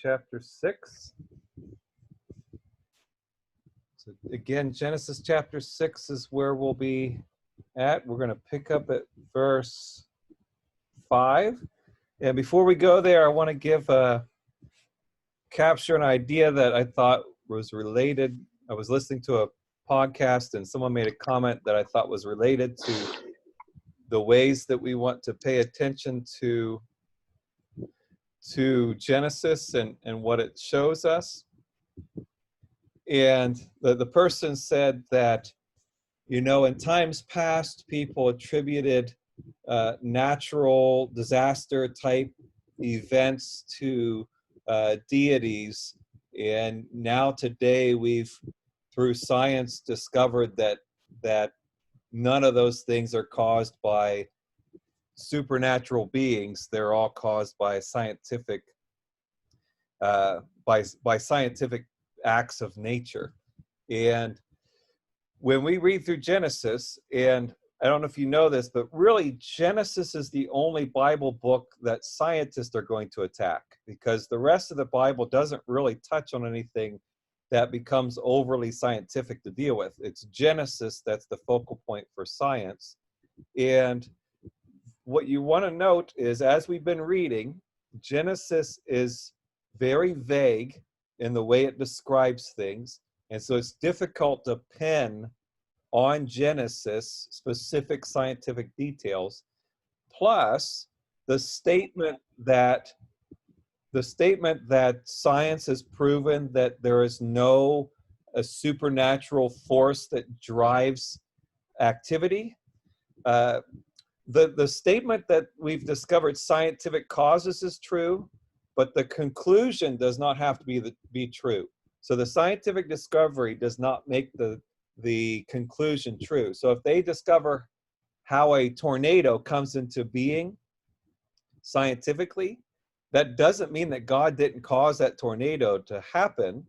chapter 6. So again, Genesis chapter 6 is where we'll be at. We're going to pick up at verse 5. And before we go there, I want to capture an idea that I thought was related. I was listening to a podcast and someone made a comment that I thought was related to the ways that we want to pay attention to Genesis and what it shows us. And the person said that, you know, in times past, people attributed natural disaster type events to deities. And now today we've, through science, discovered that none of those things are caused by supernatural beings. They're all caused by scientific scientific acts of nature. And when we read through Genesis, and I don't know if you know this, but really Genesis is the only Bible book that scientists are going to attack, because the rest of the Bible doesn't really touch on anything that becomes overly scientific to deal with. It's Genesis that's the focal point for science. And what you want to note is, as we've been reading, Genesis is very vague in the way it describes things. And so it's difficult to pin on Genesis specific scientific details. Plus, the statement that science has proven that there is no supernatural force that drives activity. The statement that we've discovered scientific causes is true, but the conclusion does not have to be true. So the scientific discovery does not make the conclusion true. So if they discover how a tornado comes into being scientifically, that doesn't mean that God didn't cause that tornado to happen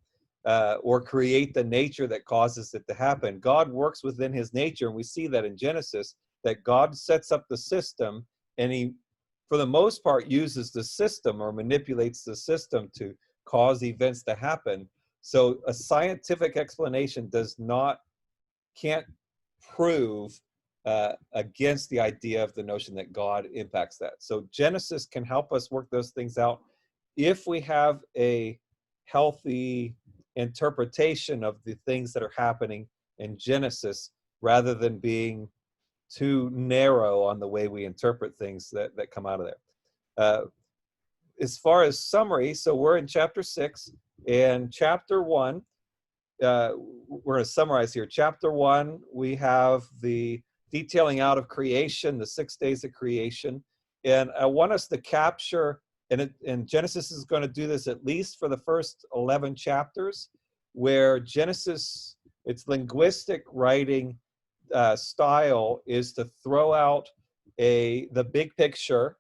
or create the nature that causes it to happen. God works within his nature, and we see that in Genesis, that God sets up the system, and he, for the most part, uses the system or manipulates the system to cause events to happen. So a scientific explanation can't prove against the idea of the notion that God impacts that. So Genesis can help us work those things out if we have a healthy interpretation of the things that are happening in Genesis, rather than being too narrow on the way we interpret things that come out of there. As far as summary, so we're in chapter 6, and chapter 1, we're going to summarize here. Chapter 1, we have the detailing out of creation, the 6 days of creation. And I want us to capture, and Genesis is going to do this at least for the first 11 chapters, where Genesis, its linguistic writing style is to throw out the big picture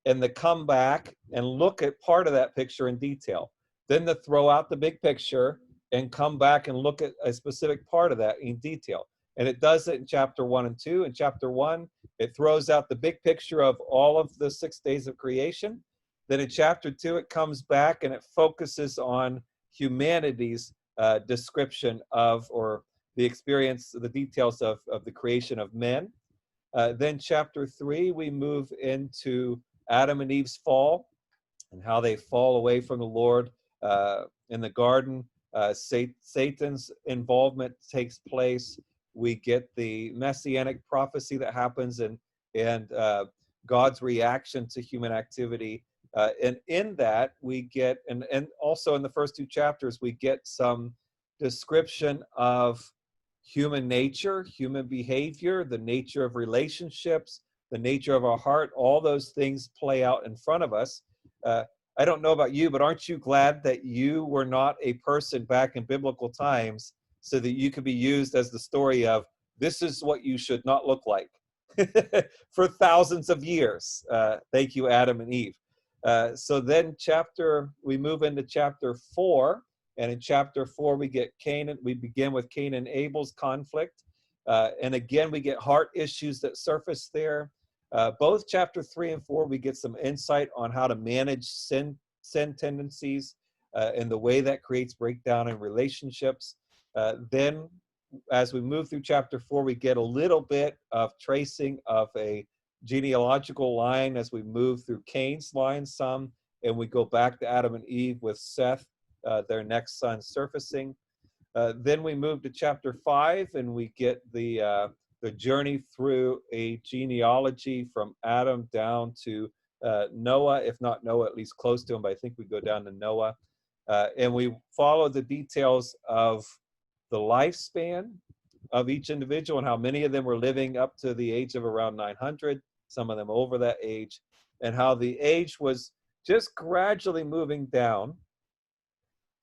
and to come back and look at part of that picture in detail. Then to throw out the big picture and come back and look at a specific part of that in detail. And it does it in chapter 1 and 2. In chapter 1, it throws out the big picture of all of the 6 days of creation. Then in chapter 2, it comes back and it focuses on humanity's description of, or the experience, the details of the creation of men. Then chapter 3, we move into Adam and Eve's fall and how they fall away from the Lord in the garden. Satan's involvement takes place. We get the messianic prophecy that happens, and God's reaction to human activity. And in that, we get, and also in the first 2 chapters, we get some description of human nature, human behavior, the nature of relationships, the nature of our heart. All those things play out in front of us. I don't know about you, but aren't you glad that you were not a person back in biblical times, so that you could be used as the story of, this is what you should not look like for thousands of years. Thank you, Adam and Eve. So then we move into chapter 4. And in chapter 4, we get Canaan. We begin with Cain and Abel's conflict. And again, we get heart issues that surface there. Both chapter 3 and 4, we get some insight on how to manage sin sin tendencies and the way that creates breakdown in relationships. Then, as we move through chapter 4, we get a little bit of tracing of a genealogical line as we move through Cain's line some, and we go back to Adam and Eve with Seth, their next son, surfacing. Then we move to chapter 5, and we get the journey through a genealogy from Adam down to Noah, if not Noah, at least close to him, but I think we go down to Noah. And we follow the details of the lifespan of each individual and how many of them were living up to the age of around 900, some of them over that age, and how the age was just gradually moving down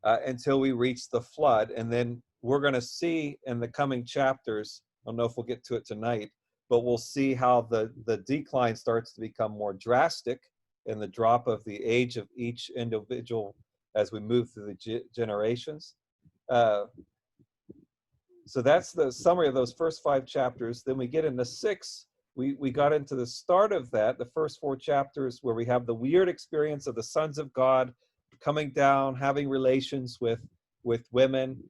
until we reach the flood. And then we're going to see in the coming chapters, I don't know if we'll get to it tonight, but we'll see how the decline starts to become more drastic in the drop of the age of each individual as we move through the generations. So that's the summary of those first 5 chapters. Then we get into 6. We got into the start of that, the first 4 chapters, where we have the weird experience of the sons of God coming down, having relations with women.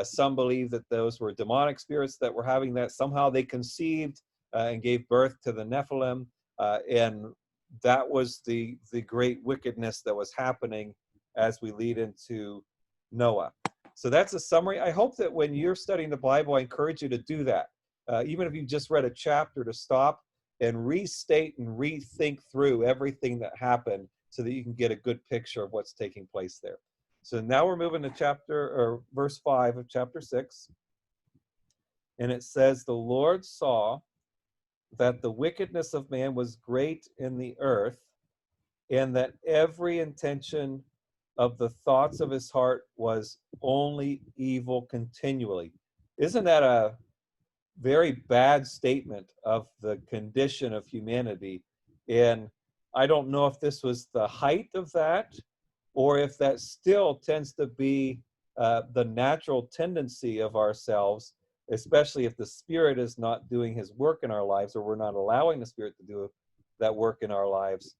Some believe that those were demonic spirits that were having that. Somehow they conceived and gave birth to the Nephilim. And that was the great wickedness that was happening as we lead into Noah. So that's a summary. I hope that when you're studying the Bible, I encourage you to do that. Even if you just read a chapter, to stop and restate and rethink through everything that happened so that you can get a good picture of what's taking place there. So now we're moving to verse 5 of chapter 6. And it says, "The Lord saw that the wickedness of man was great in the earth, and that every intention of the thoughts of his heart was only evil continually." Isn't that a very bad statement of the condition of humanity? And I don't know if this was the height of that, or if that still tends to be the natural tendency of ourselves, especially if the Spirit is not doing his work in our lives, or we're not allowing the Spirit to do that work in our lives,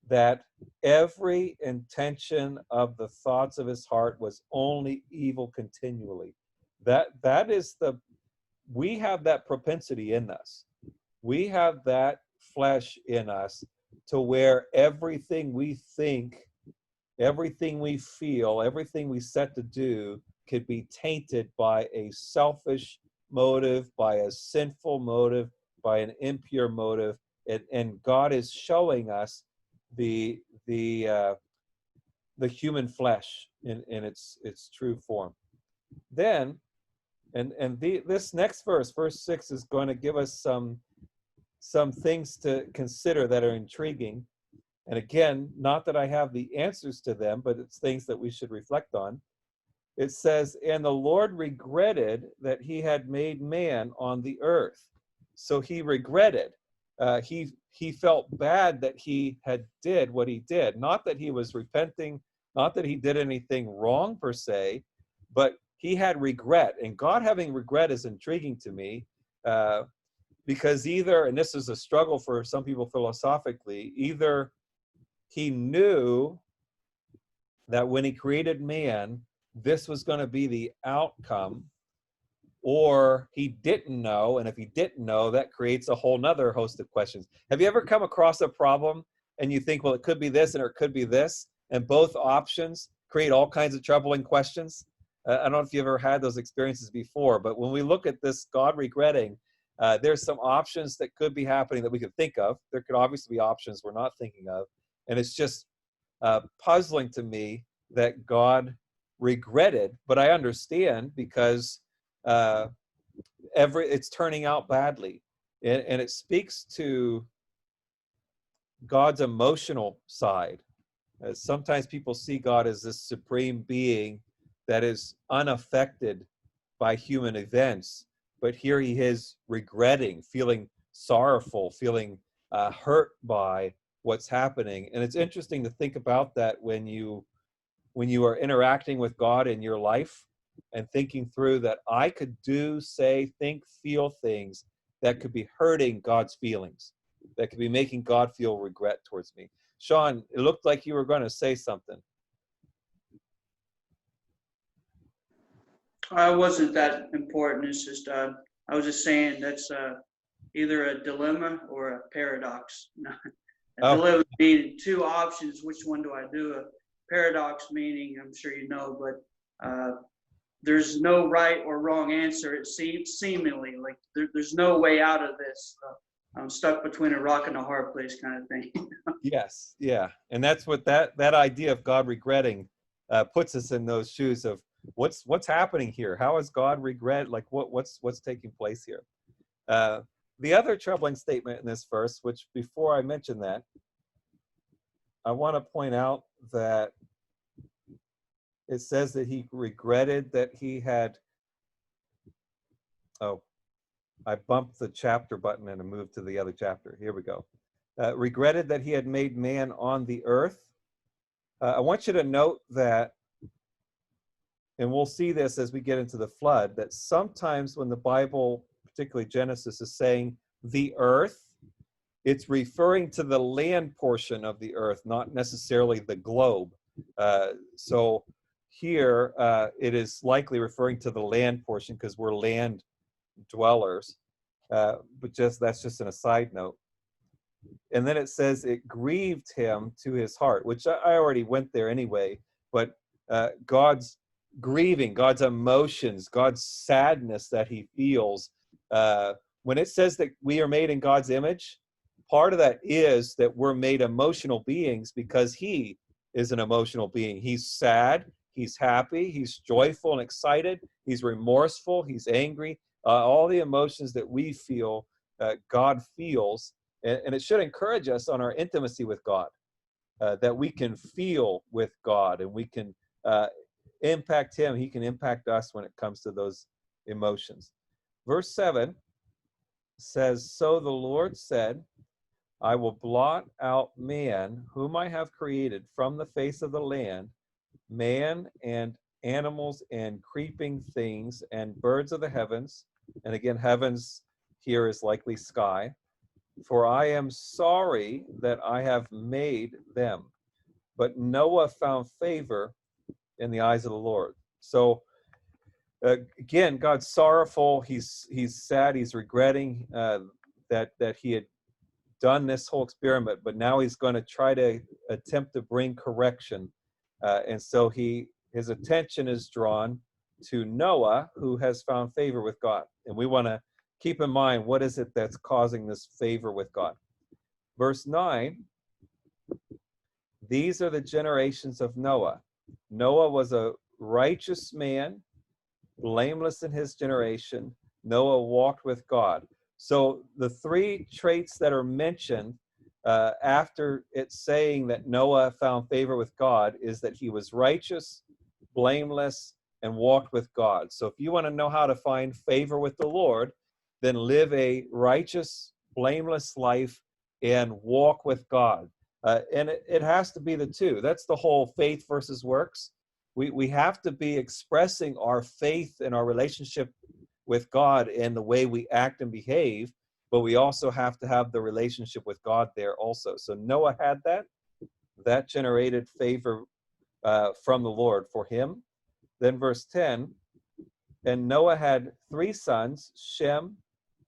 that every intention of the thoughts of his heart was only evil continually. That is we have that propensity in us. We have that flesh in us to where everything we think, everything we feel, everything we set to do could be tainted by a selfish motive, by a sinful motive, by an impure motive. And God is showing us the human flesh in its true form. Then, this next verse 6, is going to give us some things to consider that are intriguing. And again, not that I have the answers to them, but it's things that we should reflect on. It says, "And the Lord regretted that he had made man on the earth." So he regretted. He felt bad that he had did what he did. Not that he was repenting, not that he did anything wrong per se, but he had regret. And God having regret is intriguing to me, because either, and this is a struggle for some people philosophically, either he knew that when he created man, this was going to be the outcome, or he didn't know. And if he didn't know, that creates a whole nother host of questions. Have you ever come across a problem and you think, well, it could be this and it could be this, and both options create all kinds of troubling questions? I don't know if you've ever had those experiences before, but when we look at this God regretting, there's some options that could be happening that we could think of. There could obviously be options we're not thinking of. And it's just puzzling to me that God regretted, but I understand, because it's turning out badly. And it speaks to God's emotional side. Sometimes people see God as this supreme being that is unaffected by human events, but here he is regretting, feeling sorrowful, feeling hurt by what's happening. And it's interesting to think about that when you are interacting with God in your life, and thinking through that I could do, say, think, feel things that could be hurting God's feelings, that could be making God feel regret towards me. Sean, it looked like you were going to say something. I wasn't that important. It's just I was just saying that's either a dilemma or a paradox. A Oh, dilemma being two options. Which one do I do? A paradox meaning, I'm sure you know, but there's no right or wrong answer. It seems seemingly like there's no way out of this. I'm stuck between a rock and a hard place, kind of thing. yes, yeah, and that's what that idea of God regretting puts us in those shoes of what's happening here. How is God regret? Like what's taking place here? Uh, the other troubling statement in this verse, which before I mention that, I want to point out that it says that he regretted that he had. Oh, I bumped the chapter button and I moved to the other chapter. Here we go. Regretted that he had made man on the earth. I want you to note that, and we'll see this as we get into the flood, that sometimes when the Bible, particularly Genesis, is saying the earth, it's referring to the land portion of the earth, not necessarily the globe. So here it is likely referring to the land portion because we're land dwellers. But that's just an aside note. And then it says it grieved him to his heart, which I already went there anyway. But God's grieving, God's emotions, God's sadness that he feels. When it says that we are made in God's image, part of that is that we're made emotional beings because he is an emotional being. He's sad, he's happy, he's joyful and excited, he's remorseful, he's angry. All the emotions that we feel, God feels. And it should encourage us on our intimacy with God, that we can feel with God and we can impact him. He can impact us when it comes to those emotions. Verse 7 says, "So the Lord said, I will blot out man, whom I have created from the face of the land, man and animals and creeping things and birds of the heavens." And again, heavens here is likely sky. "For I am sorry that I have made them." But Noah found favor in the eyes of the Lord. So again, God's sorrowful. He's sad. He's regretting that he had done this whole experiment, but now he's going to try to attempt to bring correction. And so his attention is drawn to Noah, who has found favor with God. And we want to keep in mind, what is it that's causing this favor with God? Verse 9, "These are the generations of Noah. Noah was a righteous man, blameless in his generation. Noah walked with God." So the three traits that are mentioned after it's saying that Noah found favor with God is that he was righteous, blameless, and walked with God. So if you want to know how to find favor with the Lord, then live a righteous, blameless life and walk with God. And it has to be the two. That's the whole faith versus works. We have to be expressing our faith and our relationship with God in the way we act and behave, but we also have to have the relationship with God there also. So Noah had that. That generated favor from the Lord for him. Then verse 10, "And Noah had three sons, Shem,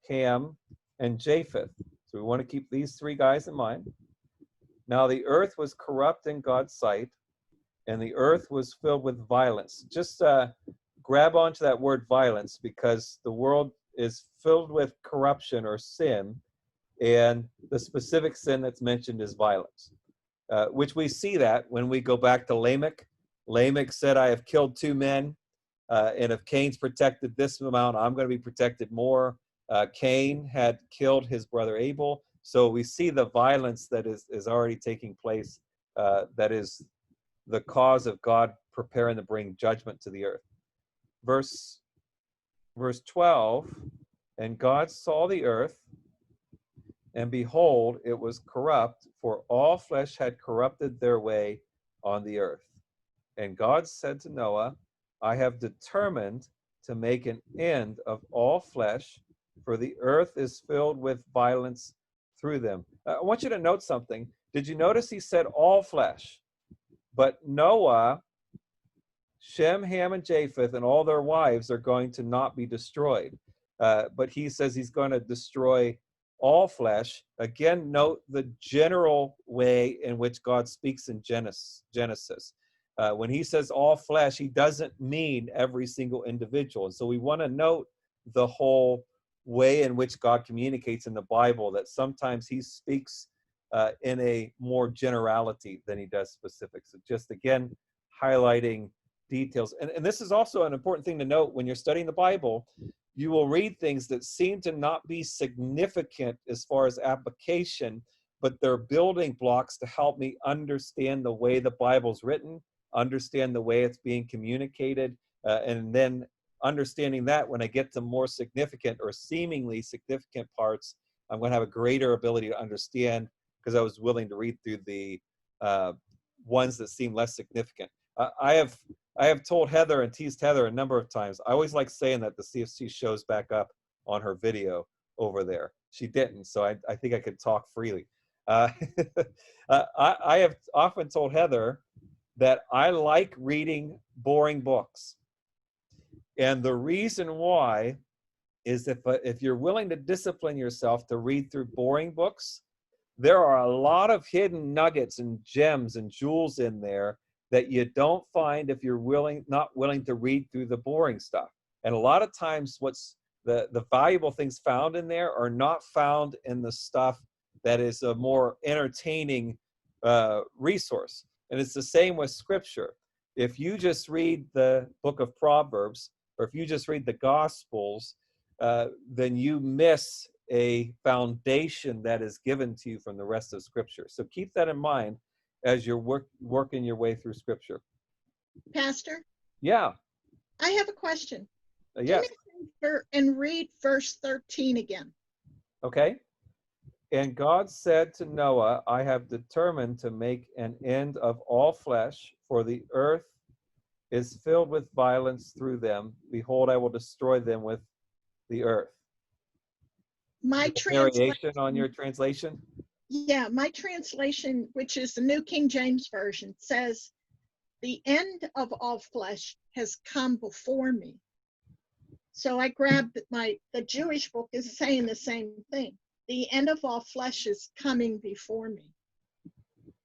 Ham, and Japheth." So we want to keep these three guys in mind. "Now the earth was corrupt in God's sight, and the earth was filled with violence." Just grab onto that word violence, because the world is filled with corruption or sin, and the specific sin that's mentioned is violence, which we see that when we go back to Lamech. Lamech said, "I have killed two men, and if Cain's protected this amount, I'm going to be protected more." Cain had killed his brother Abel. So we see the violence that is already taking place, that is the cause of God preparing to bring judgment to the earth. Verse 12, "And God saw the earth, and behold, it was corrupt, for all flesh had corrupted their way on the earth. And God said to Noah, I have determined to make an end of all flesh, for the earth is filled with violence through them." I want you to note something. Did you notice he said all flesh? But Noah Shem, Ham, and Japheth and all their wives are going to not be destroyed. But he says he's going to destroy all flesh. Again, note the general way in which God speaks in Genesis. When he says all flesh, he doesn't mean every single individual. And so we want to note the whole way in which God communicates in the Bible, that sometimes he speaks in a more generality than he does specifics. So just again, highlighting details. And this is also an important thing to note when you're studying the Bible. You will read things that seem to not be significant as far as application, but they're building blocks to help me understand the way the Bible's written, understand the way it's being communicated, and then understanding that when I get to more significant or seemingly significant parts, I'm going to have a greater ability to understand because I was willing to read through the ones that seem less significant. I have told Heather and teased Heather a number of times. I always like saying that the CFC shows back up on her video over there. She didn't, so I think I could talk freely. I have often told Heather that I like reading boring books. And the reason why is if you're willing to discipline yourself to read through boring books, there are a lot of hidden nuggets and gems and jewels in there that you don't find if you're not willing to read through the boring stuff. And a lot of times what's the valuable things found in there are not found in the stuff that is a more entertaining resource. And it's the same with scripture. If you just read the book of Proverbs, or if you just read the Gospels, then you miss a foundation that is given to you from the rest of Scripture. So keep that in mind as you're working your way through Scripture. Pastor? Yeah. I have a question. Yes. And read verse 13 again. Okay. And God said to Noah, I have determined to make an end of all flesh, for the earth is filled with violence through them. Behold, I will destroy them with the earth. My variation on your translation? Yeah, my translation, which is the New King James Version, says, the end of all flesh has come before me. So I grabbed the Jewish book is saying the same thing. The end of all flesh is coming before me.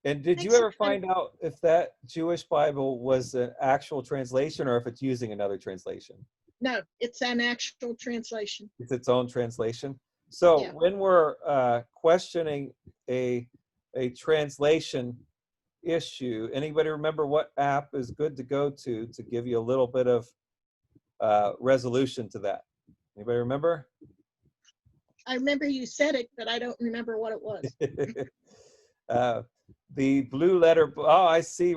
And did you ever find out if that Jewish Bible was an actual translation or if it's using another translation? No, it's an actual translation. It's its own translation. So Yeah. when we're questioning a translation issue, anybody remember what app is good to go to give you a little bit of resolution to that? Anybody remember? I remember you said it, but I don't remember what it was. The Blue Letter, oh, I see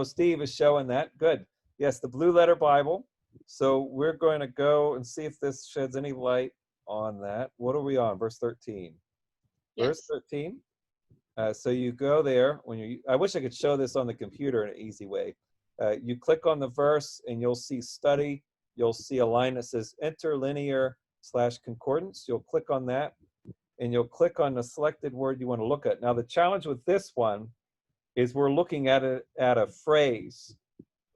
Steve is showing that. Good. Yes, the Blue Letter Bible. So we're going to go and see if this sheds any light on that. What are we on? Verse 13. Yes. Verse 13. So you go there. I wish I could show this on the computer in an easy way. You click on the verse and you'll see study. You'll see a line that says interlinear/concordance. You'll click on that and you'll click on the selected word you want to look at. Now the challenge with this one is we're looking at a phrase,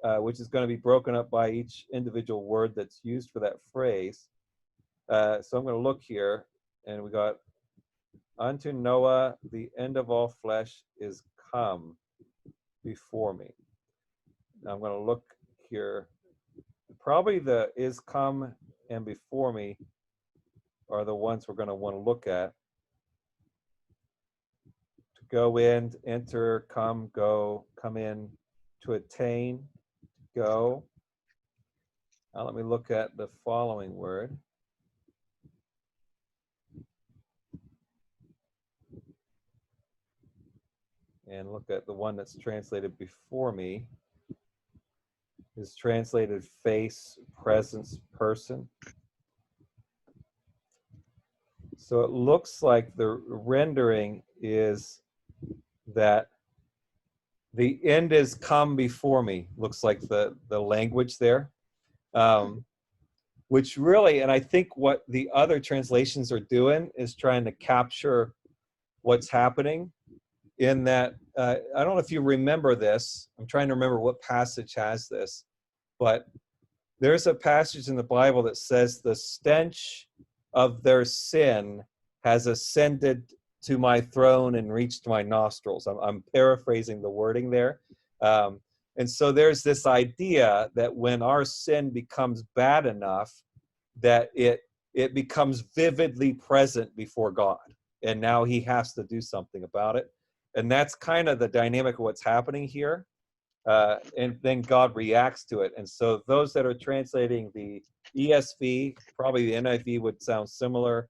which is going to be broken up by each individual word that's used for that phrase. So I'm going to look here, and we got, unto Noah, the end of all flesh is come before me. Now I'm going to look here. Probably the is come and before me are the ones we're going to want to look at. To go in, enter, come, go, come in, to attain, go. Now let me look at the following word. And look at the one that's translated before me. Is translated face, presence, person. So it looks like the rendering is that the end is come before me. Looks like the language there. Which really, and I think what the other translations are doing is trying to capture what's happening in that, I don't know if you remember this. I'm trying to remember what passage has this. but there's a passage in the Bible that says the stench of their sin has ascended to my throne and reached my nostrils. I'm paraphrasing the wording there. And so there's this idea that when our sin becomes bad enough, that it becomes vividly present before God. And now he has to do something about it. And that's kind of the dynamic of what's happening here. And then God reacts to it. And so those that are translating the ESV, probably the NIV would sound similar,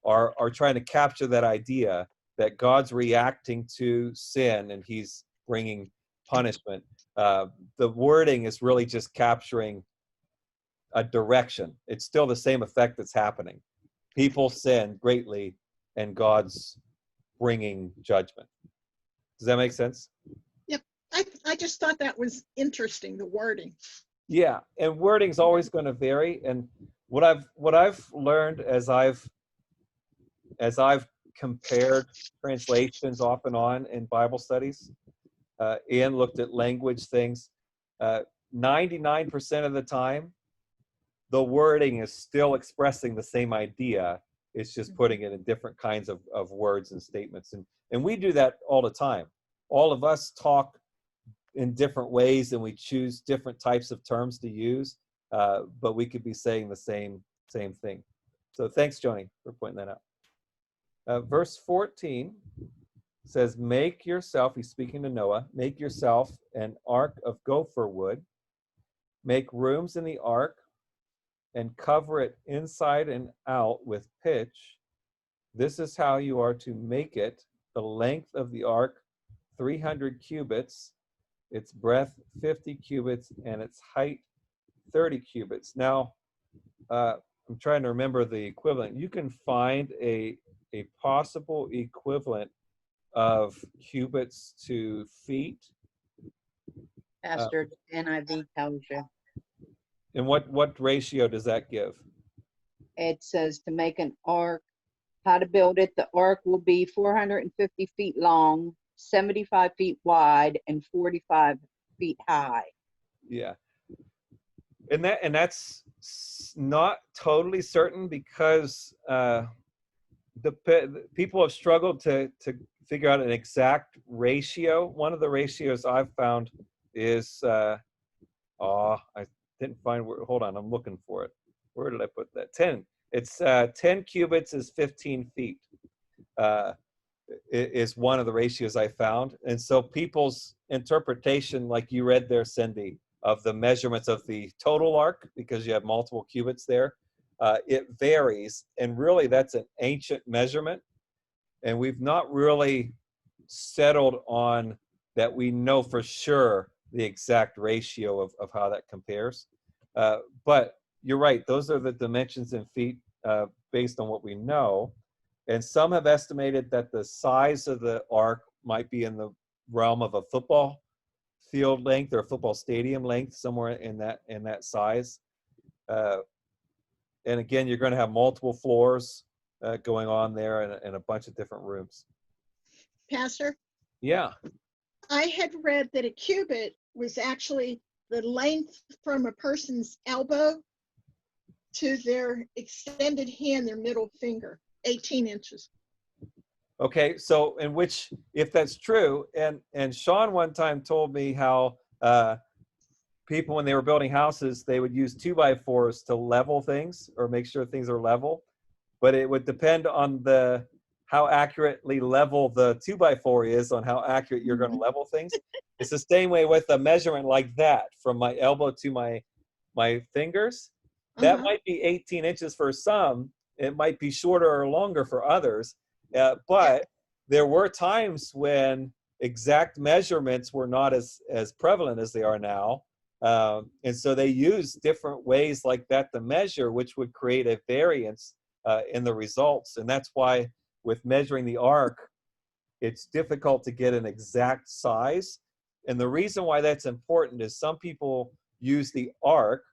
are trying to capture that idea that God's reacting to sin and he's bringing punishment. The wording is really just capturing a direction. It's still the same effect that's happening. People sin greatly and God's bringing judgment. Does that make sense? Yep. I just thought that was interesting, the wording. Yeah, and wording's always going to vary. And what I've learned as I've compared translations off and on in Bible studies, and looked at language things, 99% of the time, the wording is still expressing the same idea. It's just putting it in different kinds of words and statements. And we do that all the time. All of us talk in different ways and we choose different types of terms to use, but we could be saying the same thing. So thanks, Joni, for pointing that out. Verse 14 says, make yourself, he's speaking to Noah, make yourself an ark of gopher wood, make rooms in the ark, and cover it inside and out with pitch. This is how you are to make it. The length of the ark, 300 cubits, its breadth 50 cubits, and its height 30 cubits. Now, I'm trying to remember the equivalent. You can find a possible equivalent of cubits to feet. Pastor, NIV tells you. And what ratio does that give? It says to make an ark, how to build it. The ark will be 450 feet long, 75 feet wide, and 45 feet high. Yeah. And that's not totally certain because the people have struggled to figure out an exact ratio. One of the ratios I've found is I didn't find where, hold on, I'm looking for it. Where did I put that? 10. It's 10 cubits is 15 feet. Is one of the ratios I found. And so people's interpretation, like you read there, Cindy, of the measurements of the total ark, because you have multiple cubits there, it varies. And really that's an ancient measurement. And we've not really settled on that we know for sure the exact ratio of how that compares. But you're right, those are the dimensions in feet based on what we know. And some have estimated that the size of the ark might be in the realm of a football field length or a football stadium length, somewhere in that size. And again, you're going to have multiple floors going on there and a bunch of different rooms. Pastor, Yeah. I had read that a cubit was actually the length from a person's elbow to their extended hand, their middle finger, 18 inches. Okay, so in which, if that's true, and Sean one time told me how people, when they were building houses, they would use 2x4s to level things or make sure things are level, but it would depend on how accurately level the 2x4 is on how accurate you're going to level things. It's the same way with a measurement like that, from my elbow to my fingers. That might be 18 inches for some. It might be shorter or longer for others. But there were times when exact measurements were not as prevalent as they are now. And so they used different ways like that to measure, which would create a variance in the results. And that's why with measuring the ark, it's difficult to get an exact size. And the reason why that's important is some people use the ark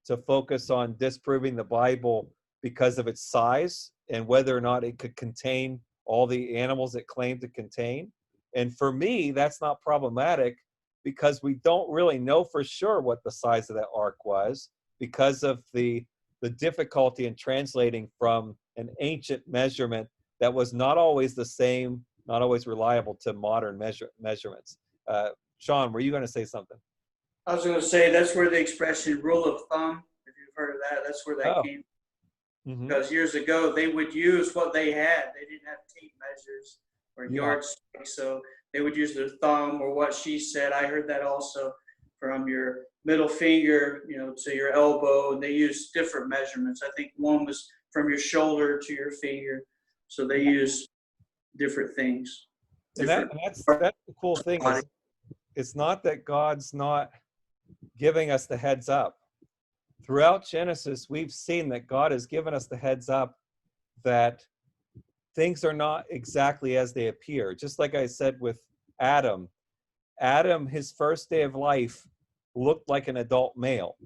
to focus on disproving the Bible because of its size and whether or not it could contain all the animals it claimed to contain. And for me, that's not problematic because we don't really know for sure what the size of that ark was because of the difficulty in translating from an ancient measurement that was not always the same, not always reliable to modern measurements. Sean, were you going to say something? I was going to say that's where the expression rule of thumb, if you've heard of that, that's where that came. Mm-hmm. Because years ago they would use what they had. They didn't have tape measures or yardsticks, so they would use their thumb or what she said. I heard that also from your middle finger, to your elbow, and they used different measurements. I think one was from your shoulder to your finger, so they use different things. And that's the cool thing is, it's not that God's not giving us the heads up. Throughout Genesis, we've seen that God has given us the heads up that things are not exactly as they appear. Just like I said with Adam, his first day of life looked like an adult male.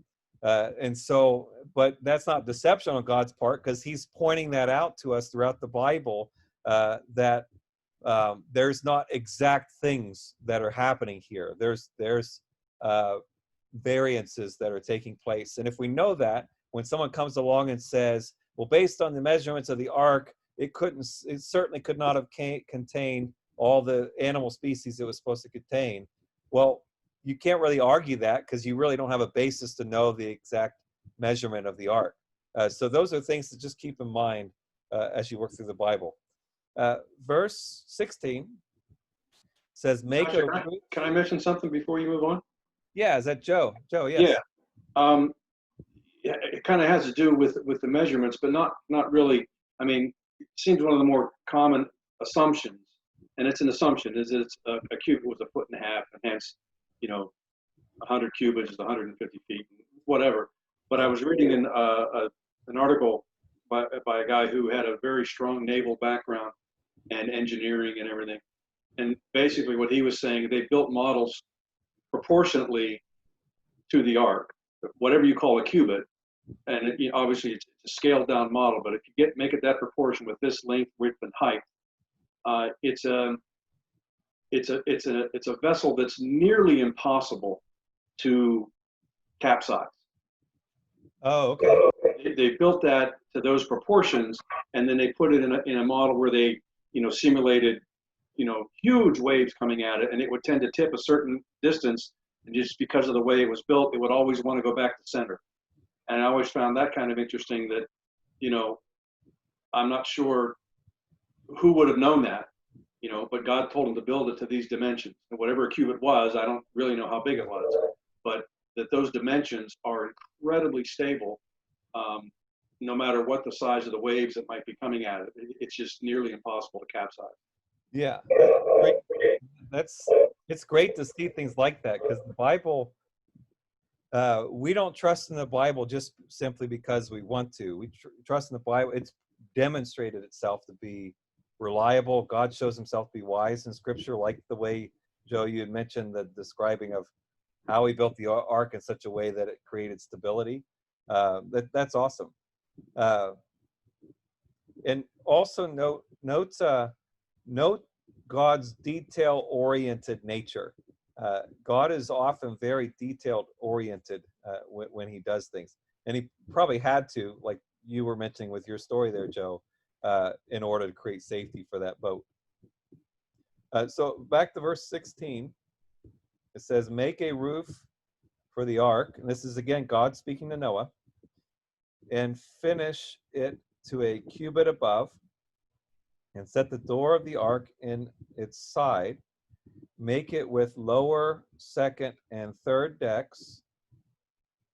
But that's not deception on God's part, because he's pointing that out to us throughout the Bible, that there's not exact things that are happening here. There's variances that are taking place. And if we know that, when someone comes along and says, well, based on the measurements of the ark, it certainly could not have contained all the animal species it was supposed to contain. Well, you can't really argue that, because you really don't have a basis to know the exact measurement of the ark. So those are things to just keep in mind as you work through the Bible. Verse 16 says, Can I mention something before you move on? Yeah, is that Joe? Joe, yes. Yeah. It kind of has to do with the measurements, but not really. I mean, it seems one of the more common assumptions, and it's an assumption, is that it's a cubit was 1.5 feet, and hence, 100 cubits is 150 feet, whatever. But I was reading an article by a guy who had a very strong naval background and engineering and everything. And basically what he was saying, they built models proportionately to the ark, whatever you call a cubit. And obviously it's a scaled down model, but if you make it that proportion with this length, width, and height, it's a vessel that's nearly impossible to capsize. Oh, okay. They built that to those proportions, and then they put it in a model where they, simulated, huge waves coming at it, and it would tend to tip a certain distance, and just because of the way it was built, it would always want to go back to center. And I always found that kind of interesting that, I'm not sure who would have known that, but God told him to build it to these dimensions. And whatever a cubit was, I don't really know how big it was, but that those dimensions are incredibly stable, no matter what the size of the waves that might be coming at it. It's just nearly impossible to capsize. Yeah, it's great to see things like that, because the Bible, we don't trust in the Bible just simply because we want to. We trust in the Bible. It's demonstrated itself to be reliable. God shows himself to be wise in Scripture, like the way, Joe, you had mentioned the describing of how he built the ark in such a way that it created stability. That's awesome. And also note God's detail-oriented nature. God is often very detail-oriented when he does things. And he probably had to, like you were mentioning with your story there, Joe, in order to create safety for that boat. So back to verse 16. It says, make a roof for the ark. And this is, again, God speaking to Noah. And finish it to a cubit above. And set the door of the ark in its side. Make it with lower, second, and third decks.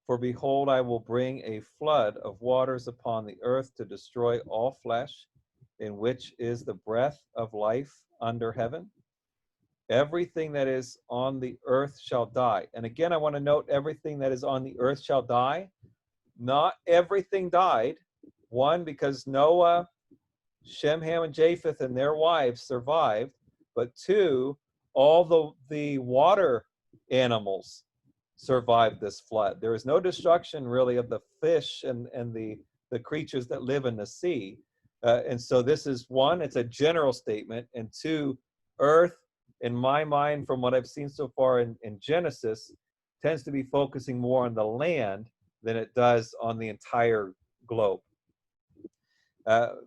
For behold, I will bring a flood of waters upon the earth to destroy all flesh, in which is the breath of life under heaven. Everything that is on the earth shall die. And again, I want to note everything that is on the earth shall die. Not everything died. One, because Noah, Shem, Ham, and Japheth and their wives survived. But two, all the water animals survived this flood. There is no destruction really of the fish and the creatures that live in the sea. And so this is one, it's a general statement. And two, earth in my mind, from what I've seen so far in Genesis, tends to be focusing more on the land than it does on the entire globe.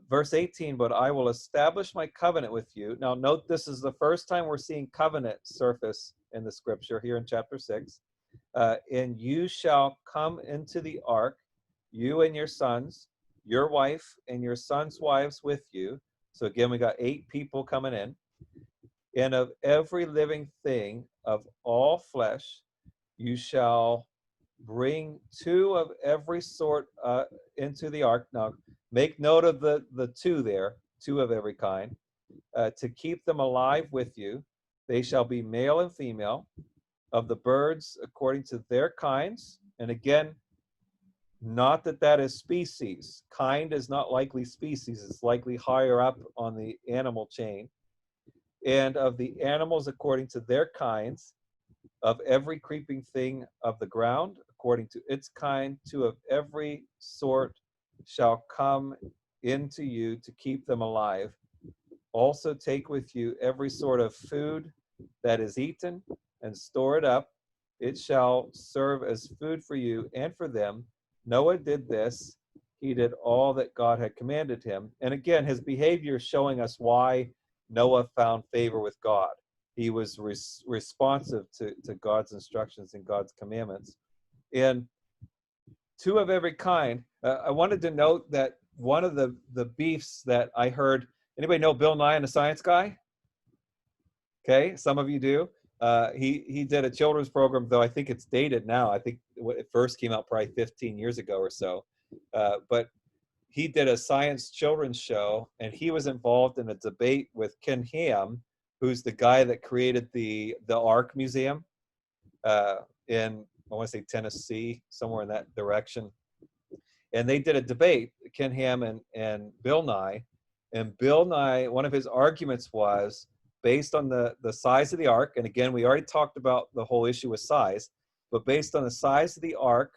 Verse 18, but I will establish my covenant with you. Now note, this is the first time we're seeing covenant surface in the scripture here in chapter 6. And you shall come into the ark, you and your sons, your wife and your sons' wives with you. So again, we got 8 people coming in. And of every living thing of all flesh, you shall bring 2 of every sort into the ark. Now, make note of the 2 there, 2 of every kind, to keep them alive with you. They shall be male and female, of the birds according to their kinds. And again, not that is species. Kind is not likely species. It's likely higher up on the animal chain. And of the animals according to their kinds, of every creeping thing of the ground, according to its kind, 2 of every sort shall come into you to keep them alive. Also take with you every sort of food that is eaten, and store it up. It shall serve as food for you and for them. Noah did this. He did all that God had commanded him. And again, his behavior is showing us why Noah found favor with God. He was responsive to God's instructions and God's commandments. And 2 of every kind. I wanted to note that one of the beefs that I heard, anybody know Bill Nye and the Science Guy? Okay, some of you do. He did a children's program, though I think it's dated now. I think it first came out probably 15 years ago or so. But he did a science children's show, and he was involved in a debate with Ken Ham, who's the guy that created the Ark Museum in, I want to say, Tennessee, somewhere in that direction. And they did a debate, Ken Ham and Bill Nye. And Bill Nye, one of his arguments was, based on the size of the ark, and again, we already talked about the whole issue with size, but based on the size of the ark,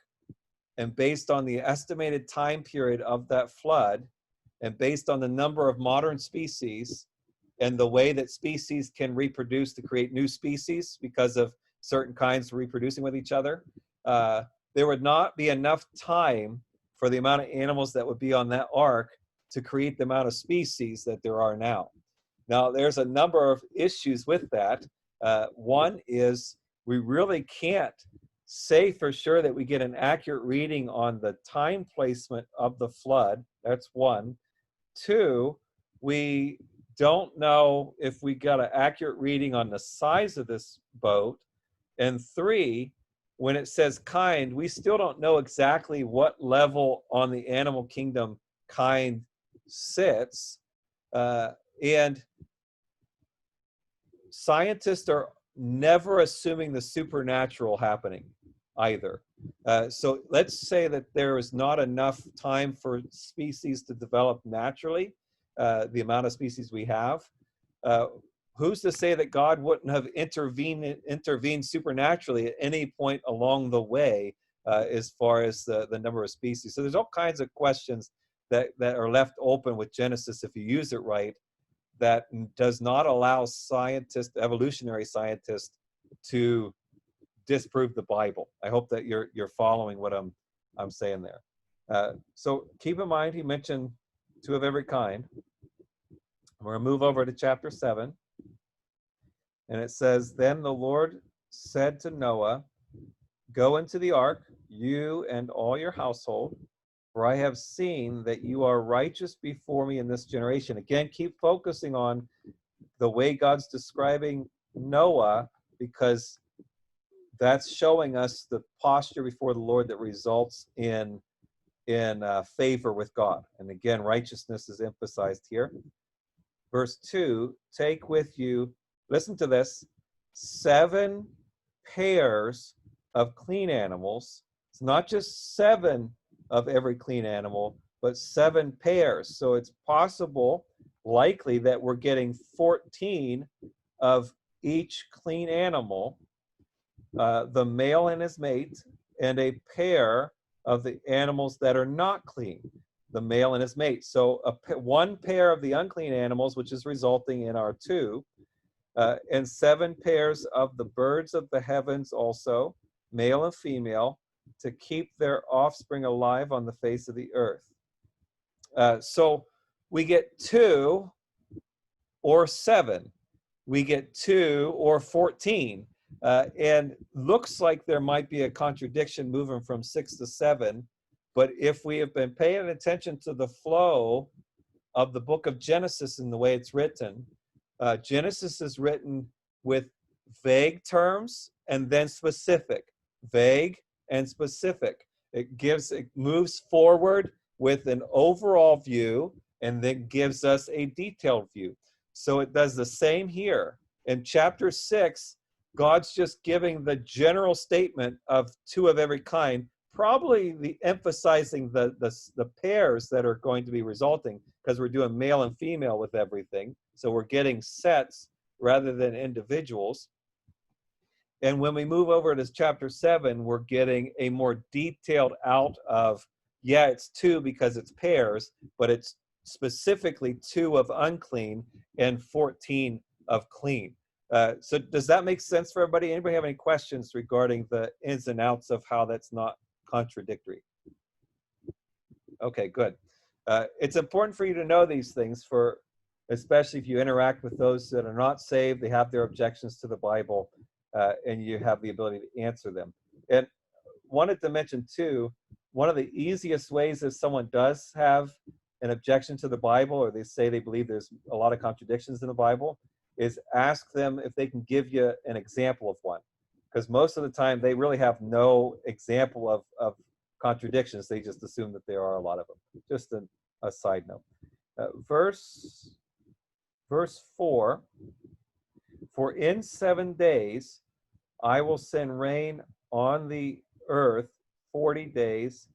and based on the estimated time period of that flood, and based on the number of modern species, and the way that species can reproduce to create new species because of certain kinds reproducing with each other, there would not be enough time for the amount of animals that would be on that ark to create the amount of species that there are now. Now, there's a number of issues with that. One is we really can't say for sure that we get an accurate reading on the time placement of the flood. That's one. 2, we don't know if we got an accurate reading on the size of this boat. And 3, when it says kind, we still don't know exactly what level on the animal kingdom kind sits. And scientists are never assuming the supernatural happening either. So let's say that there is not enough time for species to develop naturally, the amount of species we have. Who's to say that God wouldn't have intervened supernaturally at any point along the way as far as the number of species? So there's all kinds of questions that are left open with Genesis if you use it right, that does not allow scientists, evolutionary scientists, to disprove the Bible. I hope that you're following what I'm saying there. So keep in mind, he mentioned 2 of every kind. We're going to move over to chapter 7. And it says, then the Lord said to Noah, go into the ark, you and all your household, for I have seen that you are righteous before me in this generation. Again, keep focusing on the way God's describing Noah, because that's showing us the posture before the Lord that results in favor with God. And again, righteousness is emphasized here. Verse 2, take with you, listen to this, 7 pairs of clean animals. It's not just 7 of every clean animal, but 7 pairs. So it's possible, likely, that we're getting 14 of each clean animal, the male and his mate, and a pair of the animals that are not clean, the male and his mate. So 1 pair of the unclean animals, which is resulting in our 2, And 7 pairs of the birds of the heavens also, male and female, to keep their offspring alive on the face of the earth. So we get 2 or 7. We get 2 or 14. And looks like there might be a contradiction moving from 6 to 7. But if we have been paying attention to the flow of the book of Genesis and the way it's written, Genesis is written with vague terms and then specific, vague and specific. It moves forward with an overall view and then gives us a detailed view. So it does the same here. In chapter 6, God's just giving the general statement of 2 of every kind, probably emphasizing the pairs that are going to be resulting, because we're doing male and female with everything. So we're getting sets rather than individuals. And when we move over to chapter 7, we're getting a more detailed out of, yeah, it's 2 because it's pairs, but it's specifically 2 of unclean and 14 of clean. So does that make sense for everybody? Anybody have any questions regarding the ins and outs of how that's not contradictory? Okay, good. It's important for you to know these things, especially if you interact with those that are not saved. They have their objections to the Bible, and you have the ability to answer them. And wanted to mention too, one of the easiest ways if someone does have an objection to the Bible, or they say they believe there's a lot of contradictions in the Bible, is ask them if they can give you an example of one. Because most of the time they really have no example of contradictions. They just assume that there are a lot of them. Just a side note. Verse 4, for in 7 days I will send rain on the earth 40 days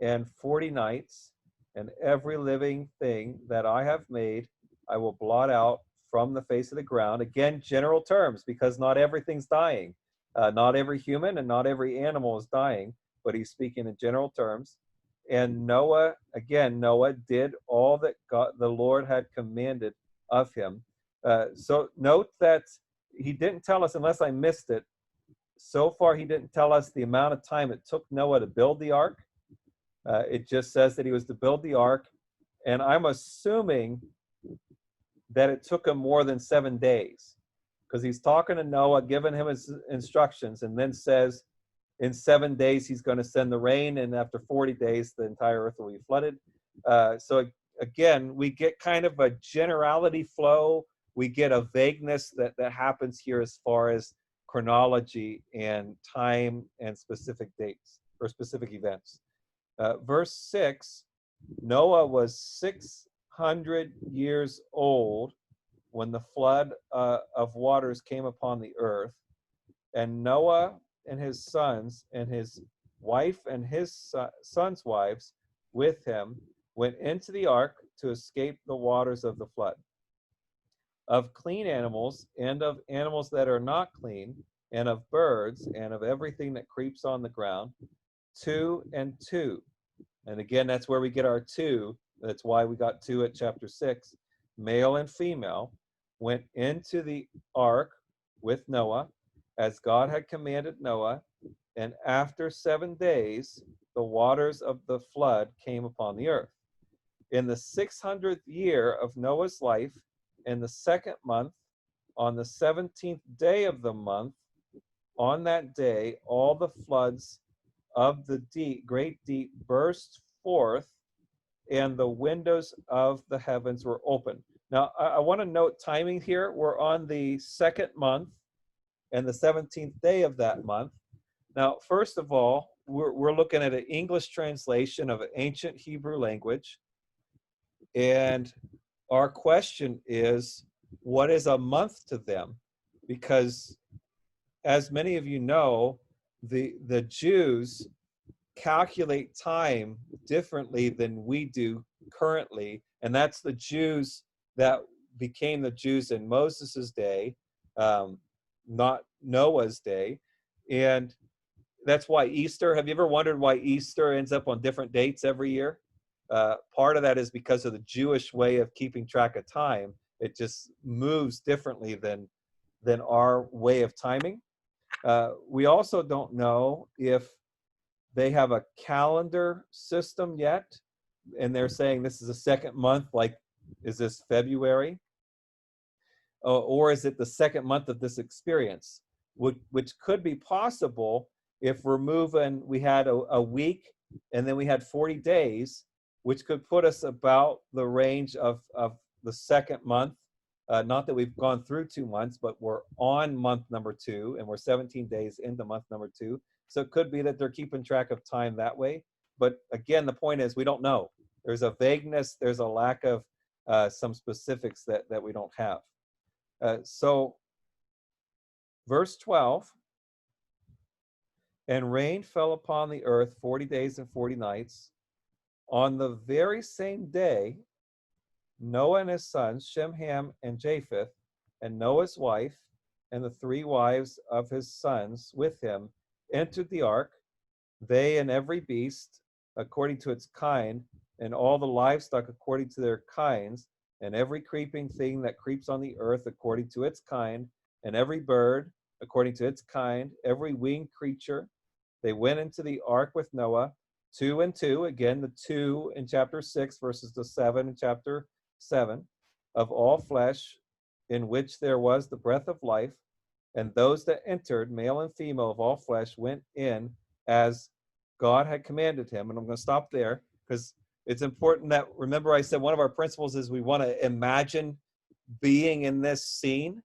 and 40 nights, and every living thing that I have made I will blot out from the face of the ground. Again, general terms, because not everything's dying. Not every human and not every animal is dying, but he's speaking in general terms. And Noah did all that God, the Lord had commanded of him. So note that he didn't tell us, unless I missed it, so far he didn't tell us the amount of time it took Noah to build the ark. It just says that he was to build the ark. And I'm assuming that it took him more than 7 days, because he's talking to Noah, giving him his instructions, and then says in 7 days he's going to send the rain, and after 40 days the entire earth will be flooded. So again, we get kind of a generality flow. We get a vagueness that happens here as far as chronology and time and specific dates or specific events. Verse 6, Noah was 600 years old when the flood of waters came upon the earth, and Noah and his sons and his wife and his sons' wives with him went into the ark to escape the waters of the flood. Of clean animals and of animals that are not clean, and of birds and of everything that creeps on the ground, 2 and 2. And again, that's where we get our 2. That's why we got 2 at chapter 6. Male and female went into the ark with Noah, as God had commanded Noah, and after 7 days, the waters of the flood came upon the earth. In the 600th year of Noah's life, in the 2nd month, on the 17th day of the month, on that day, all the floods of the great deep burst forth, and the windows of the heavens were open. Now, I want to note timing here. We're on the 2nd month and the 17th day of that month. Now, first of all, we're looking at an English translation of an ancient Hebrew language. And our question is, what is a month to them? Because as many of you know, the Jews calculate time differently than we do currently. And that's the Jews that became the Jews in Moses's day, not Noah's day. And that's why Easter, have you ever wondered why Easter ends up on different dates every year? Part of that is because of the Jewish way of keeping track of time. It just moves differently than than our way of timing. We also don't know if they have a calendar system yet, and they're saying this is the second month, like, is this February? Or is it the second month of this experience? Which could be possible if we're moving, we had a week and then we had 40 days, which could put us about the range of the second month. Not that we've gone through 2 months, but we're on month number 2 and we're 17 days into month number 2. So it could be that they're keeping track of time that way. But again, the point is we don't know. There's a vagueness, there's a lack of some specifics that we don't have. So verse 12, and rain fell upon the earth 40 days and 40 nights. On the very same day, Noah and his sons, Shem, Ham, and Japheth, and Noah's wife, and the 3 wives of his sons with him, entered the ark, they and every beast according to its kind, and all the livestock according to their kinds, and every creeping thing that creeps on the earth according to its kind, and every bird according to its kind, every winged creature. They went into the ark with Noah, 2 and 2, again the 2 in chapter 6 versus the 7 in chapter 7, of all flesh, in which there was the breath of life, and those that entered, male and female of all flesh, went in as God had commanded him. And I'm going to stop there because it's important that, remember I said one of our principles is we want to imagine being in this scene,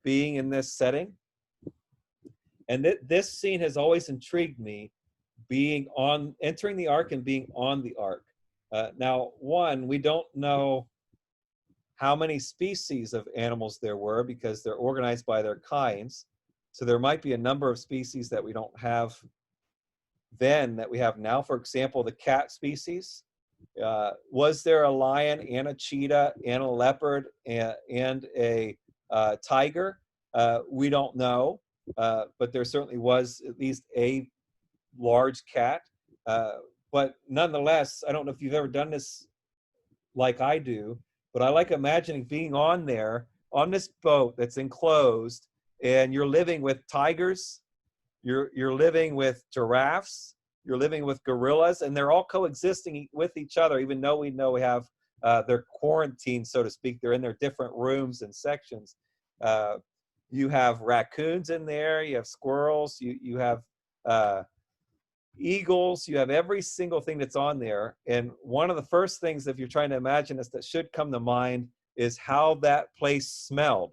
being in this setting. And this scene has always intrigued me, entering the ark and being on the ark. Now, one, we don't know how many species of animals there were because they're organized by their kinds. So there might be a number of species that we don't have then that we have now. For example, the cat species. Was there a lion and a cheetah and a leopard and a tiger? We don't know, but there certainly was at least a large cat. But nonetheless, I don't know if you've ever done this like I do, but I like imagining being on there, on this boat that's enclosed, and you're living with tigers, you're living with giraffes, you're living with gorillas, and they're all coexisting with each other, even though we know we have they're quarantined, so to speak. They're in their different rooms and sections. You have raccoons in there, you have squirrels, you have eagles, you have every single thing that's on there. And one of the first things, if you're trying to imagine this, that should come to mind is how that place smelled.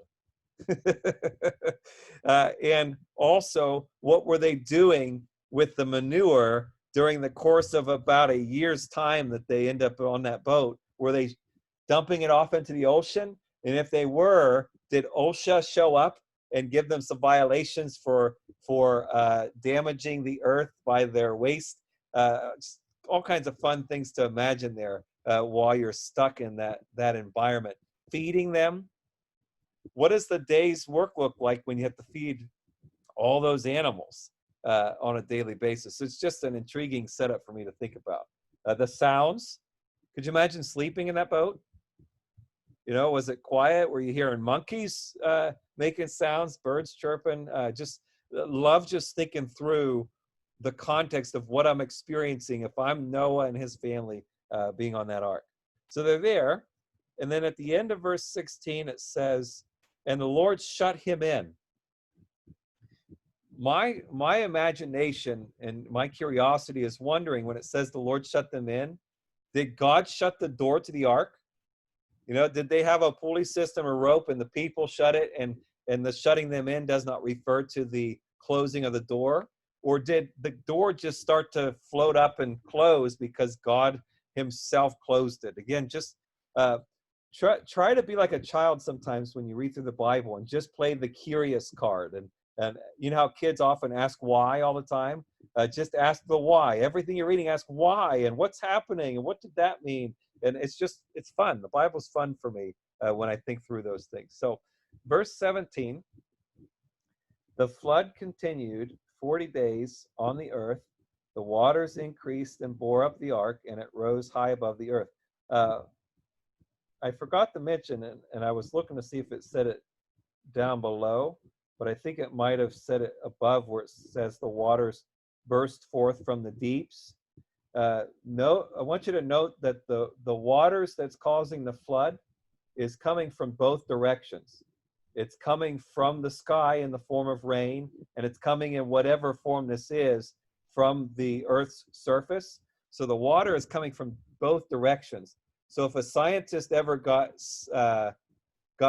And also, what were they doing with the manure during the course of about a year's time that they end up on that boat? Were they dumping it off into the ocean? And if they were, did OSHA show up and give them some violations for damaging the earth by their waste? All kinds of fun things to imagine there while you're stuck in that environment. Feeding them. What does the day's work look like when you have to feed all those animals on a daily basis? It's just an intriguing setup for me to think about. The sounds. Could you imagine sleeping in that boat? You know, was it quiet? Were you hearing monkeys making sounds, birds chirping? Love just thinking through the context of what I'm experiencing if I'm Noah and his family being on that ark. So they're there. And then at the end of verse 16, it says, and the Lord shut him in. My imagination and my curiosity is wondering, when it says the Lord shut them in, did God shut the door to the ark? You know, did they have a pulley system or rope and the people shut it, and the shutting them in does not refer to the closing of the door? Or did the door just start to float up and close because God himself closed it? Again, just try to be like a child sometimes when you read through the Bible and just play the curious card. And you know how kids often ask why all the time? Just ask the why. Everything you're reading, ask why and what's happening and what did that mean? And it's fun. The Bible's fun for me when I think through those things. So verse 17, the flood continued 40 days on the earth. The waters increased and bore up the ark, and it rose high above the earth. I forgot to mention, and I was looking to see if it said it down below, but I think it might have said it above where it says the waters burst forth from the deeps. No, I want you to note that the waters that's causing the flood is coming from both directions. It's coming from the sky in the form of rain, and it's coming in whatever form this is from the Earth's surface. So the water is coming from both directions. So if a scientist ever got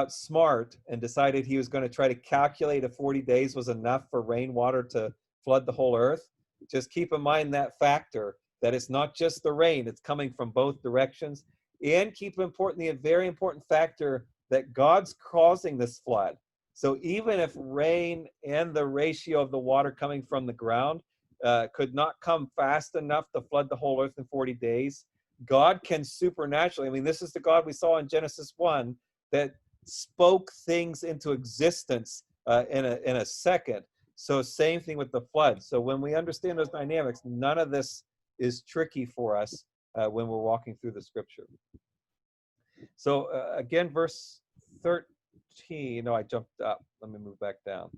smart and decided he was going to try to calculate if 40 days was enough for rainwater to flood the whole Earth, just keep in mind that factor, that it's not just the rain, it's coming from both directions. And keep importantly, a very important factor, that God's causing this flood. So even if rain and the ratio of the water coming from the ground could not come fast enough to flood the whole earth in 40 days, God can supernaturally, I mean, this is the God we saw in Genesis 1 that spoke things into existence in a second. So same thing with the flood. So when we understand those dynamics, none of this is tricky for us when we're walking through the scripture. So again, verse 13, no, I jumped up. Let me move back down.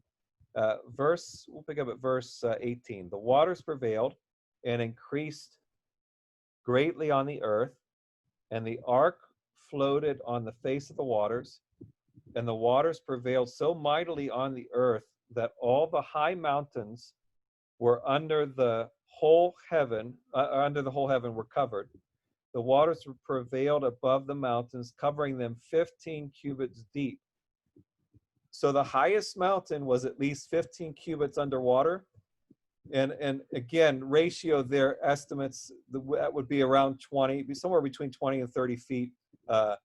We'll pick up at verse 18. The waters prevailed and increased greatly on the earth, and the ark floated on the face of the waters, and the waters prevailed so mightily on the earth that all the high mountains were under the whole heaven were covered. The waters prevailed above the mountains, covering them 15 cubits deep. So the highest mountain was at least 15 cubits underwater. And again, ratio their estimates, that would be around 20, be somewhere between 20 and 30 feet, that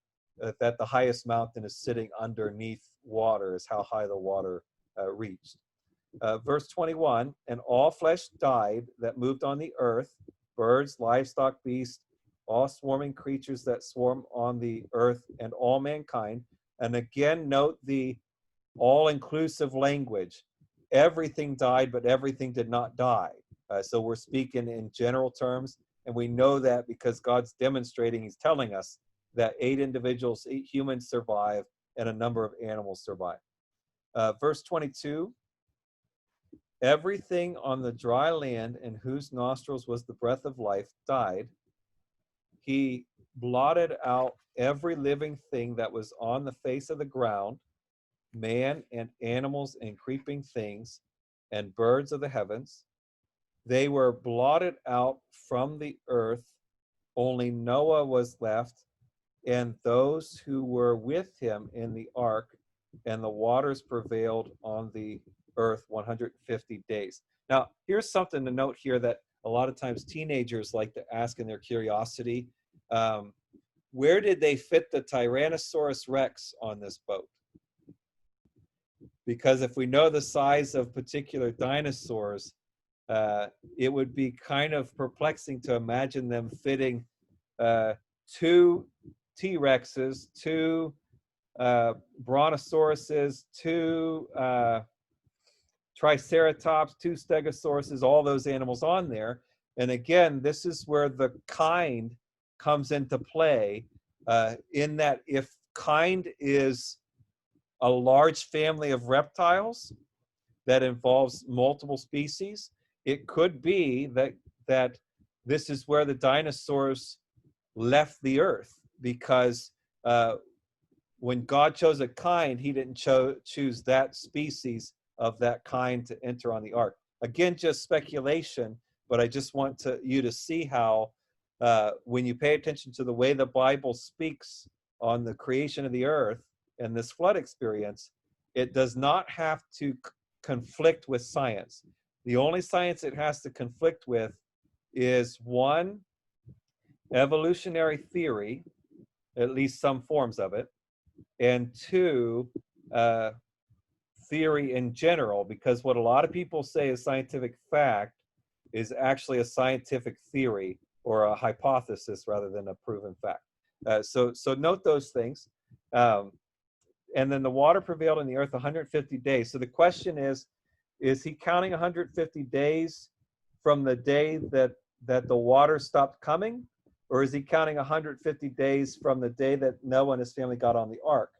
the highest mountain is sitting underneath water, is how high the water reached. Verse 21, and all flesh died that moved on the earth, birds, livestock, beasts, all swarming creatures that swarm on the earth, and all mankind. And again, note the all-inclusive language. Everything died, but everything did not die. So we're speaking in general terms, and we know that because God's demonstrating, he's telling us that 8 humans survive, and a number of animals survive. Verse 22, everything on the dry land in whose nostrils was the breath of life died. He blotted out every living thing that was on the face of the ground, man and animals and creeping things and birds of the heavens. They were blotted out from the earth. Only Noah was left, and those who were with him in the ark, and the waters prevailed on the earth 150 days. Now, here's something to note here that a lot of times teenagers like to ask in their curiosity. Where did they fit the Tyrannosaurus Rex on this boat? Because if we know the size of particular dinosaurs, it would be kind of perplexing to imagine them fitting 2 T-Rexes, 2 Brontosauruses, 2 Triceratops, 2 Stegosauruses, all those animals on there. And again, this is where the kind comes into play, in that if kind is a large family of reptiles that involves multiple species, it could be that this is where the dinosaurs left the earth, because when God chose a kind, he didn't choose that species of that kind to enter on the ark. Again, just speculation, but I just want you to see how when you pay attention to the way the Bible speaks on the creation of the earth and this flood experience, it does not have to conflict with science. The only science it has to conflict with is 1, evolutionary theory, at least some forms of it, and 2, theory in general, because what a lot of people say is scientific fact is actually a scientific theory or a hypothesis rather than a proven fact. So note those things. And then the water prevailed in the earth 150 days. So the question is he counting 150 days from the day that the water stopped coming? Or is he counting 150 days from the day that Noah and his family got on the ark?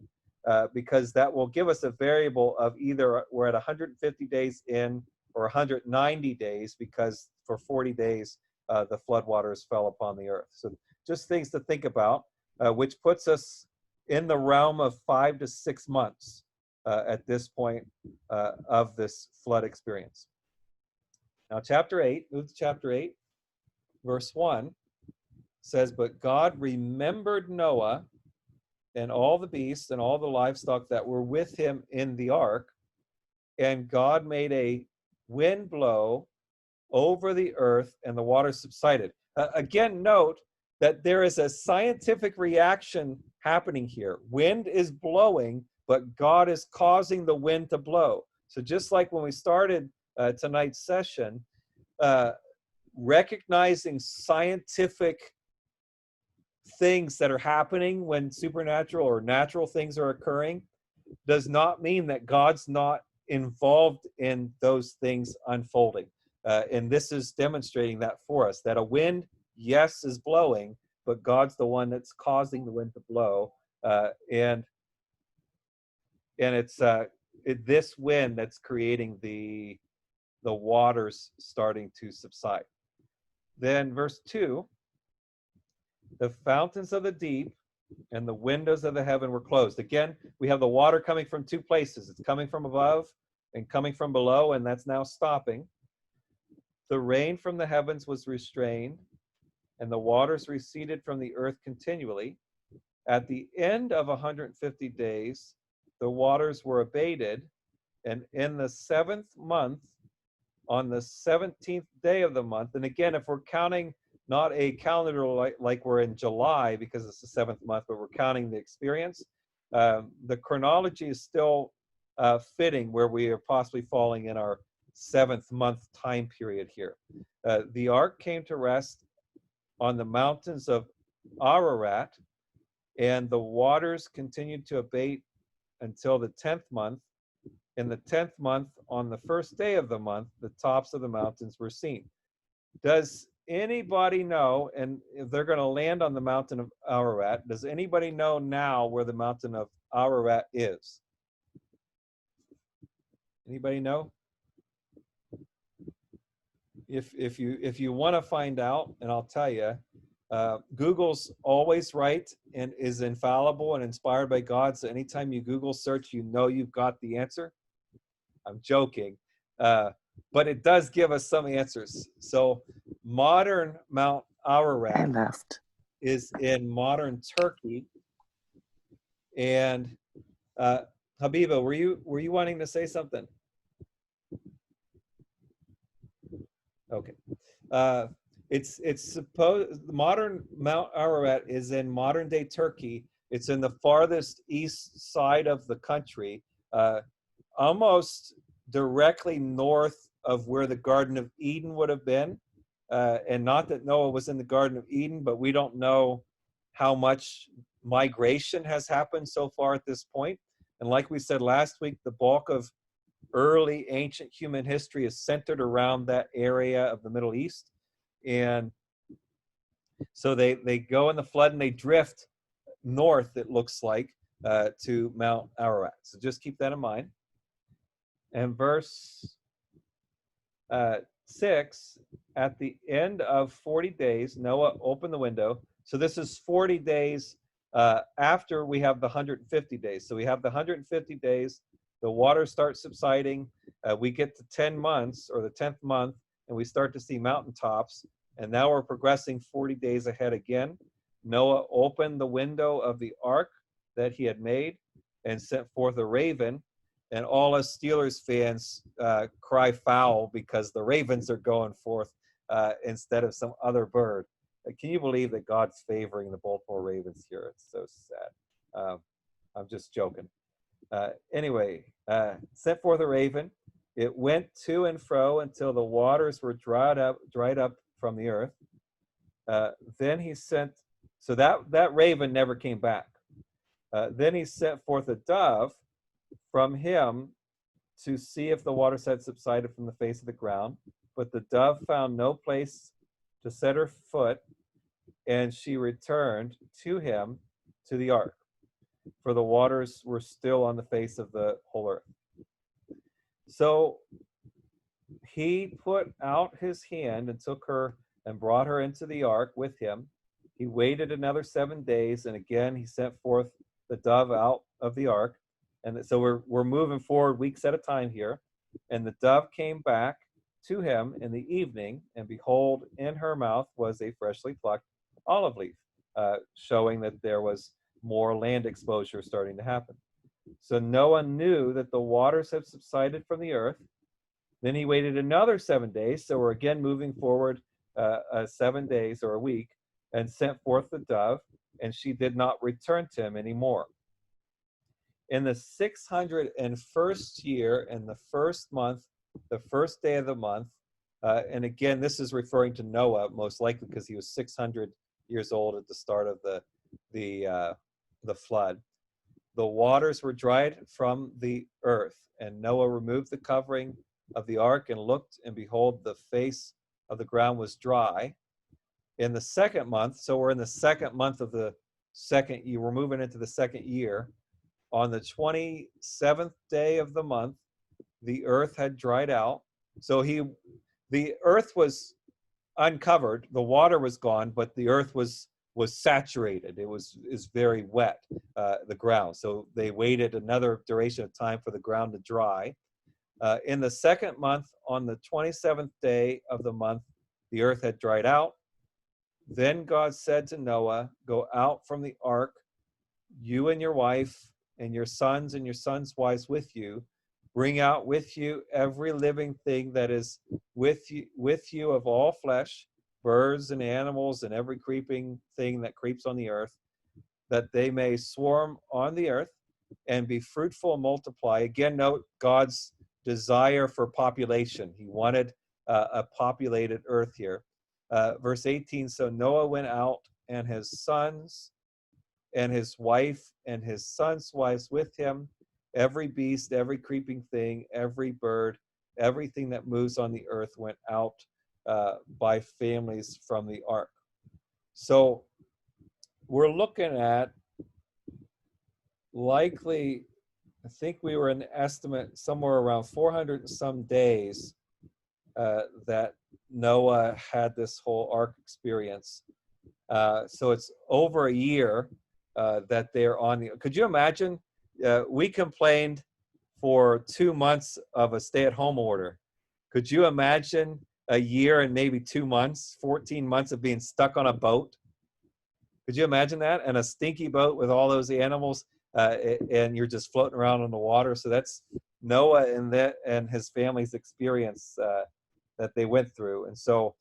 because that will give us a variable of either we're at 150 days in or 190 days, because for 40 days the floodwaters fell upon the earth. So just things to think about, which puts us in the realm of 5 to 6 months at this point of this flood experience. Now, chapter 8, move to chapter 8, verse 1 says, "But God remembered Noah and all the beasts and all the livestock that were with him in the ark, and God made a wind blow over the earth, and the waters subsided." Again, note that there is a scientific reaction happening here. Wind is blowing, but God is causing the wind to blow. So just like when we started tonight's session, recognizing scientific things that are happening when supernatural or natural things are occurring does not mean that God's not involved in those things unfolding. And this is demonstrating that for us, that a wind, yes, is blowing, but God's the one that's causing the wind to blow. And it's this wind that's creating the waters starting to subside. Then verse 2, "The fountains of the deep and the windows of the heaven were closed." Again, we have the water coming from two places. It's coming from above and coming from below, and that's now stopping. "The rain from the heavens was restrained, and the waters receded from the earth continually. At the end of 150 days, the waters were abated, and in the 7th month, on the 17th day of the month," and again, if we're counting not a calendar like we're in July because it's the 7th month, but we're counting the experience, the chronology is still fitting where we are possibly falling in our 7th month time period here. "The ark came to rest on the mountains of Ararat, and the waters continued to abate until the 10th month. In the 10th month, on the first day of the month, the tops of the mountains were seen." Does anybody know, and if they're going to land on the mountain of Ararat, does anybody know now where the mountain of Ararat is? Anybody know? If you want to find out, and I'll tell you, Google's always right and is infallible and inspired by God. So anytime you Google search, you know you've got the answer. I'm joking, but it does give us some answers. So modern Mount Ararat is in modern Turkey. And Habiba, were you wanting to say something? Okay. It's supposed modern Mount Ararat is in modern day Turkey. It's in the farthest east side of the country, almost directly north of where the Garden of Eden would have been. And not that Noah was in the Garden of Eden, but we don't know how much migration has happened so far at this point. And like we said last week, the bulk of early ancient human history is centered around that area of the Middle East. And so they go in the flood and they drift north, it looks like, to Mount Ararat. So just keep that in mind. And verse 6, "At the end of 40 days, Noah opened the window." So this is 40 days after we have the 150 days. So we have the 150 days, the water starts subsiding. We get to 10 months or the 10th month, and we start to see mountaintops. And now we're progressing 40 days ahead again. "Noah opened the window of the ark that he had made and sent forth a raven." And all us Steelers fans cry foul because the ravens are going forth instead of some other bird. Can you believe that God's favoring the Baltimore Ravens here? It's so sad. I'm just joking. Anyway, sent forth a raven. It went to and fro until the waters were dried up from the earth. Then he sent, so that raven never came back. Then he sent forth a dove from him to see if the waters had subsided from the face of the ground. But the dove found no place to set her foot, and she returned to him to the ark. for the waters were still on the face of the whole earth. So he put out his hand and took her and brought her into the ark with him. He waited another 7 days, and again he sent forth the dove out of the ark. And so we're moving forward weeks at a time here. And the dove came back to him in the evening, and behold, in her mouth was a freshly plucked olive leaf, showing that there was more land exposure starting to happen. So Noah knew that the waters have subsided from the earth. Then he waited another 7 days. So we're again moving forward 7 days or a week, and sent forth the dove, and she did not return to him anymore. In the 601st year, in the first month, the first day of the month, and again, this is referring to Noah, most likely because he was 600 years old at the start of the flood. The waters were dried from the earth, and Noah removed the covering of the ark and looked, and behold, the face of the ground was dry. In the second month, so we're in the second month of the second year, we're moving into the second year. On the 27th day of the month, the earth had dried out. So the earth was uncovered, the water was gone, but the earth was saturated. It was very wet, the ground. So they waited another duration of time for the ground to dry. In the second month, on the 27th day of the month, the earth had dried out. Then God said to Noah, go out from the ark, you and your wife and your sons wives with you. Bring out with you every living thing that is with you of all flesh, birds and animals and every creeping thing that creeps on the earth, that they may swarm on the earth and be fruitful and multiply. Again, note God's desire for population. He wanted a populated earth here. Verse 18, so Noah went out, and his sons and his wife and his sons' wives with him, every beast, every creeping thing, every bird, everything that moves on the earth went out by families from the ark. So we're looking at likely, I think we were in the estimate somewhere around 400 and some days that Noah had this whole ark experience. So it's over a year that they're on the. Could you imagine? We complained for 2 months of a stay-at-home order. Could you imagine a year and maybe 2 months, 14 months of being stuck on a boat? Could you imagine that? And a stinky boat with all those animals, and you're just floating around on the water. So that's Noah and his family's experience that they went through. And so,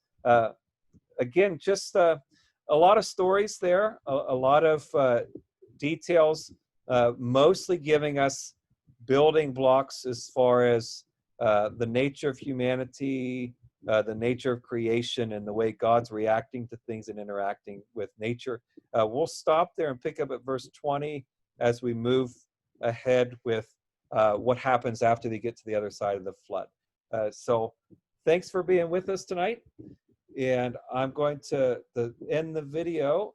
again, just a lot of stories there, a lot of details, mostly giving us building blocks as far as the nature of humanity, the nature of creation, and the way God's reacting to things and interacting with nature. We'll stop there and pick up at verse 20 as we move ahead with what happens after they get to the other side of the flood. So thanks for being with us tonight. And I'm going to end the video